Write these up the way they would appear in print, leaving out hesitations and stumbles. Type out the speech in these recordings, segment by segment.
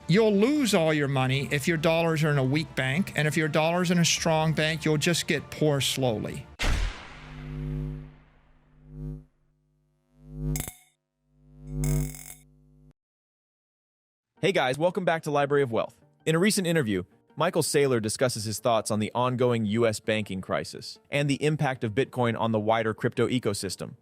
you'll lose all your money if your dollars are in a weak bank, and if your dollars in a strong bank, you'll just get poor slowly. Hey guys, welcome back to Library of Wealth. In a recent interview, Michael Saylor discusses his thoughts on the ongoing U.S. banking crisis and the impact of Bitcoin on the wider crypto ecosystem.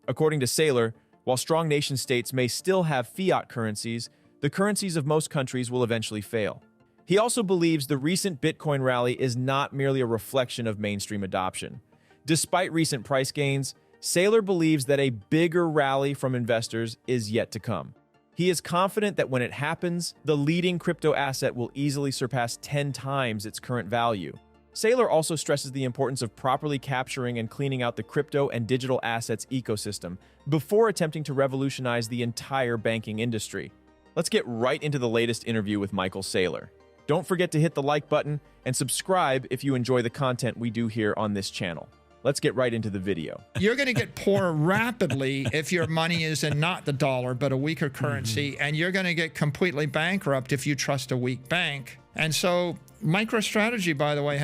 According to Saylor, while strong nation-states may still have fiat currencies, the currencies of most countries will eventually fail. He also believes the recent Bitcoin rally is not merely a reflection of mainstream adoption. Despite recent price gains, Saylor believes that a bigger rally from investors is yet to come. He is confident that when it happens, the leading crypto asset will easily surpass 10 times its current value. Saylor also stresses the importance of properly capturing and cleaning out the crypto and digital assets ecosystem before attempting to revolutionize the entire banking industry. Let's get right into the latest interview with Michael Saylor. Don't forget to hit the like button and subscribe if you enjoy the content we do here on this channel. Let's get right into the video. You're going to get poor rapidly if your money is in not the dollar, but a weaker currency, and you're going to get completely bankrupt if you trust a weak bank. And so MicroStrategy, by the way,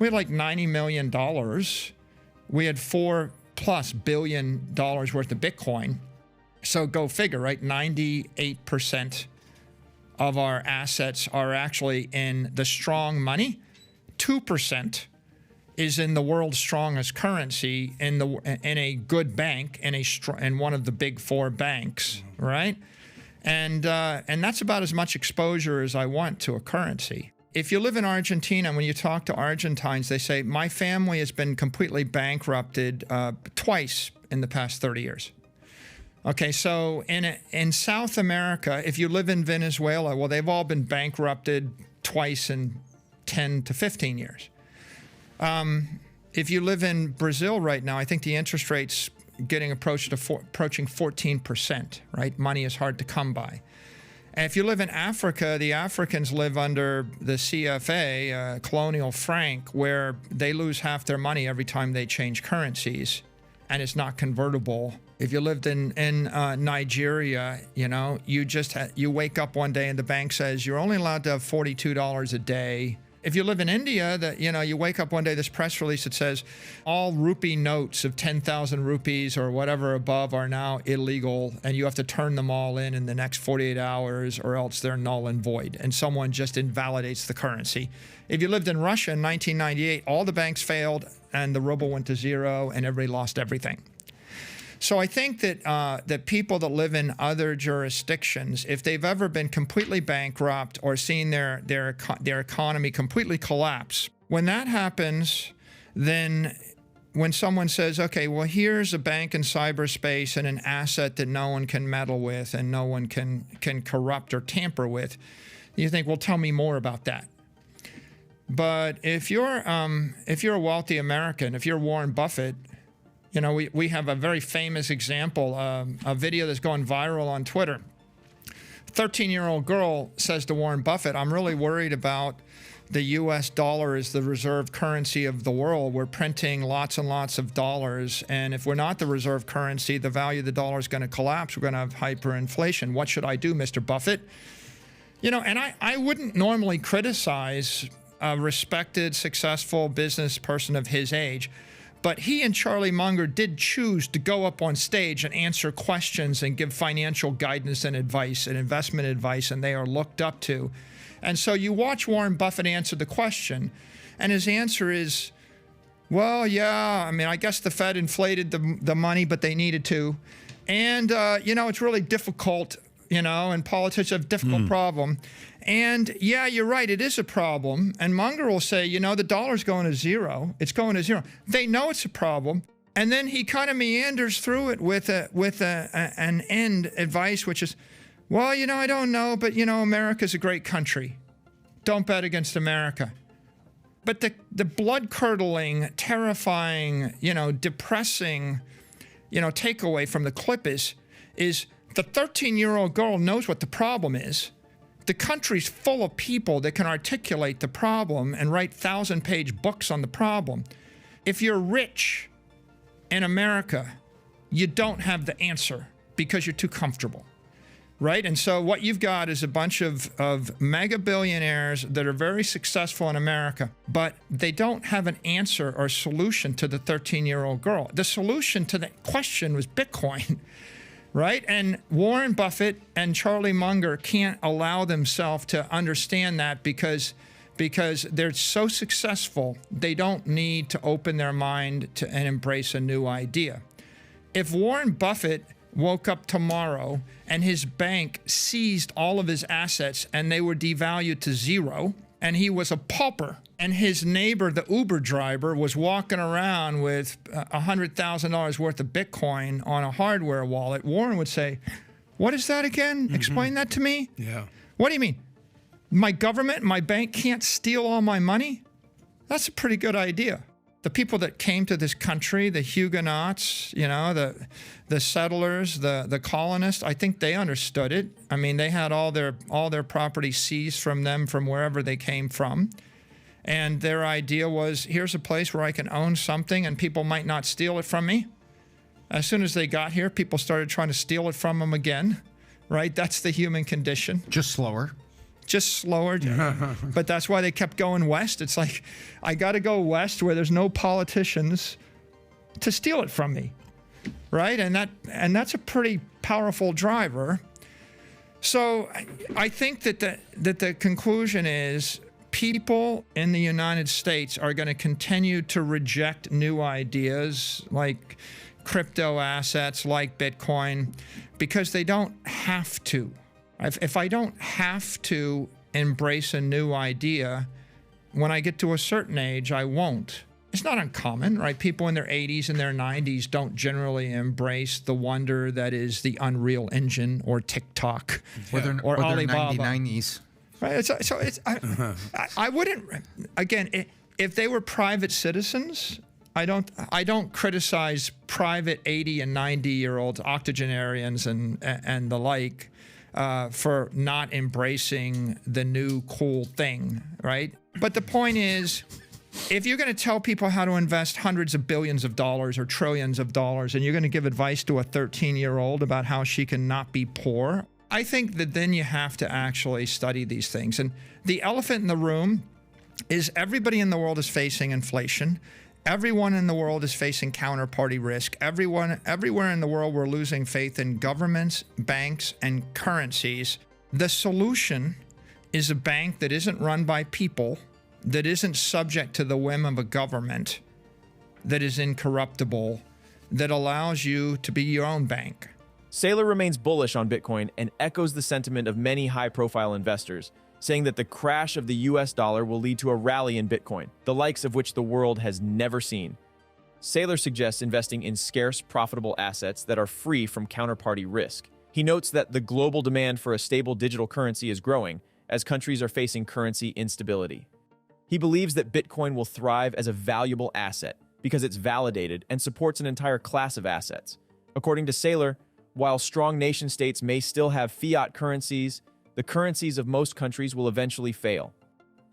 we had like $90 million. We had $4+ billion worth of Bitcoin. So go figure, right? 98% of our assets are actually in the strong money. 2% is in the world's strongest currency in a good bank, in one of the big four banks, right? And that's about as much exposure as I want to a currency. If you live in Argentina, when you talk to Argentines, they say, my family has been completely bankrupted twice in the past 30 years. Okay, so in South America, if you live in Venezuela, well, they've all been bankrupted twice in 10 to 15 years. If you live in Brazil right now, I think the interest rate's getting approaching 14%, right? Money is hard to come by. And if you live in Africa, the Africans live under the CFA, colonial franc, where they lose half their money every time they change currencies, and it's not convertible. If you lived in Nigeria, you know, you wake up one day and the bank says you're only allowed to have $42 a day. If you live in India, you wake up one day, this press release that says all rupee notes of 10,000 rupees or whatever above are now illegal, and you have to turn them all in the next 48 hours or else they're null and void, and someone just invalidates the currency. If you lived in Russia in 1998, all the banks failed and the ruble went to zero and everybody lost everything. So I think that people that live in other jurisdictions, if they've ever been completely bankrupt or seen their economy completely collapse, when that happens, then when someone says, okay, well, here's a bank in cyberspace and an asset that no one can meddle with and no one can corrupt or tamper with, you think, well, tell me more about that. But if you're a wealthy American, if you're Warren Buffett, you know, we have a very famous example, a video that's going viral on Twitter. 13-year-old girl says to Warren Buffett, I'm really worried about the US dollar as the reserve currency of the world. We're printing lots and lots of dollars, and if we're not the reserve currency, the value of the dollar is going to collapse. We're going to have hyperinflation. What should I do, Mr. Buffett? You know, and I wouldn't normally criticize a respected, successful business person of his age, but he and Charlie Munger did choose to go up on stage and answer questions and give financial guidance and advice and investment advice, and they are looked up to. And so you watch Warren Buffett answer the question, and his answer is, well, yeah, I mean, I guess the Fed inflated the money, but they needed to. And, you know, it's really difficult, you know, and politicians have a difficult problem. And yeah, you're right, it is a problem. And Munger will say, you know, the dollar's going to zero. It's going to zero. They know it's a problem. And then he kind of meanders through it with an end advice, which is, well, you know, I don't know, but, you know, America's a great country. Don't bet against America. But the blood-curdling, terrifying, you know, depressing, you know, takeaway from the clip is the 13-year-old girl knows what the problem is. The country's full of people that can articulate the problem and write 1,000-page books on the problem. If you're rich in America, you don't have the answer because you're too comfortable. right? And so what you've got is a bunch of mega billionaires that are very successful in America, but they don't have an answer or solution to the 13-year-old girl. The solution to that question was Bitcoin, right? And Warren Buffett and Charlie Munger can't allow themselves to understand that because they're so successful, they don't need to open their mind to and embrace a new idea. If Warren Buffett woke up tomorrow and his bank seized all of his assets and they were devalued to zero, and he was a pauper, and his neighbor, the Uber driver, was walking around with $100,000 worth of Bitcoin on a hardware wallet, Warren would say, "What is that again? Explain that to me." Yeah. What do you mean? My government, my bank can't steal all my money? That's a pretty good idea. The people that came to this country, the Huguenots, you know, the settlers, the colonists, I think they understood it. I mean, they had all their property seized from them from wherever they came from. And their idea was, here's a place where I can own something and people might not steal it from me. As soon as they got here, people started trying to steal it from them again, right? That's the human condition. Just slower. Just slower. But that's why they kept going west. It's like, I got to go west where there's no politicians to steal it from me, right? And that's a pretty powerful driver. So I think that the conclusion is people in the United States are going to continue to reject new ideas like crypto assets, like Bitcoin, because they don't have to. If I don't have to embrace a new idea, when I get to a certain age, I won't. It's not uncommon, right? People in their 80s and their 90s don't generally embrace the wonder that is the Unreal Engine or TikTok or Alibaba. 90s. Right? So I wouldn't, again, if they were private citizens, I don't criticize private 80 and 90-year-olds, octogenarians and the like, for not embracing the new cool thing, right? But the point is, if you're going to tell people how to invest hundreds of billions of dollars or trillions of dollars, and you're going to give advice to a 13-year-old about how she can not be poor, I think that then you have to actually study these things. And the elephant in the room is everybody in the world is facing inflation. Everyone in the world is facing counterparty risk. Everywhere in the world, we're losing faith in governments, banks, and currencies. The solution is a bank that isn't run by people, that isn't subject to the whim of a government, that is incorruptible, that allows you to be your own bank. Saylor remains bullish on Bitcoin and echoes the sentiment of many high-profile investors, saying that the crash of the US dollar will lead to a rally in Bitcoin, the likes of which the world has never seen. Saylor suggests investing in scarce, profitable assets that are free from counterparty risk. He notes that the global demand for a stable digital currency is growing as countries are facing currency instability. He believes that Bitcoin will thrive as a valuable asset because it's validated and supports an entire class of assets. According to Saylor, while strong nation-states may still have fiat currencies, the currencies of most countries will eventually fail.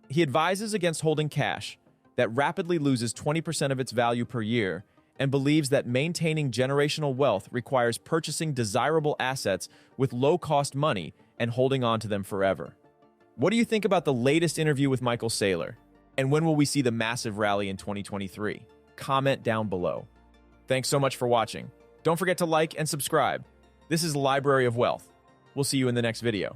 He advises against holding cash that rapidly loses 20% of its value per year and believes that maintaining generational wealth requires purchasing desirable assets with low-cost money and holding on to them forever. What do you think about the latest interview with Michael Saylor? And when will we see the massive rally in 2023? Comment down below. Thanks so much for watching. Don't forget to like and subscribe. This is Library of Wealth. We'll see you in the next video.